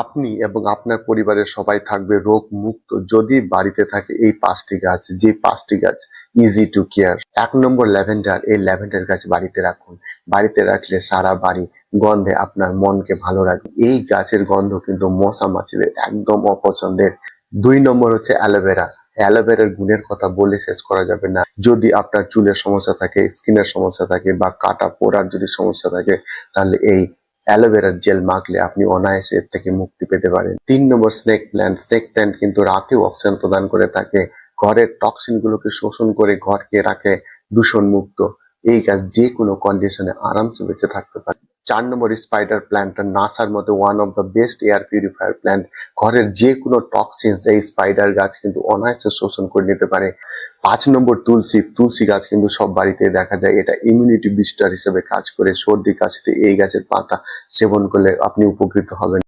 আপনি এবং আপনার পরিবারের সবাই থাকবে রোগ মুক্ত যদি বাড়িতে থাকে এই 5টি গাছ। যে 5টি গাছ easy to care. 1 number lavender. এই ল্যাভেন্ডার গাছ বাড়িতে রাখুন। বাড়িতে রাখলে সারা বাড়ি গন্ধে আপনার মনকে ভালো রাখবে। এই গাছের গন্ধ কিন্তু মশা মাছিদের একদম অপছন্দের। 2 নম্বর হচ্ছে অ্যালোভেরা। অ্যালোভেরার গুণের কথা বলে শেষ করা যাবে না। যদি আপনার চুলের সমস্যা থাকে, স্কিনের সমস্যা থাকে বা কাটা পোড়ার যদি সমস্যা থাকে, তাহলে এই অ্যালোভেরার জেল মাখলে আপনি অনায়াসে এর থেকে মুক্তি পেতে পারেন। 3 নম্বর স্নেক প্ল্যান্ট। স্নেক প্ল্যান্ট কিন্তু রাতেও অক্সিজেন প্রদান করে থাকে, ঘরের টক্সিন গুলোকে শোষণ করে ঘরকে রাখে দূষণ মুক্ত। এই গাছ যে কোনো কন্ডিশনে আরামসে বেঁচে থাকতে পারে। 4 নম্বর স্পাইডার প্ল্যান্ট, নাসার মতো one of the best air purifier plant. ঘরের যে কোনো টক্সিনস এই স্পাইডার গাছ কিন্তু অনায়াসে শোষণ করে নিতে পারে। 5 নম্বর তুলসী। তুলসী গাছ কিন্তু সব বাড়িতে দেখা যায়। এটা ইমিউনিটি বুস্টার হিসেবে কাজ করে। সর্দি কাশিতে এই গাছের পাতা সেবন করলে আপনি উপকৃত হবেন।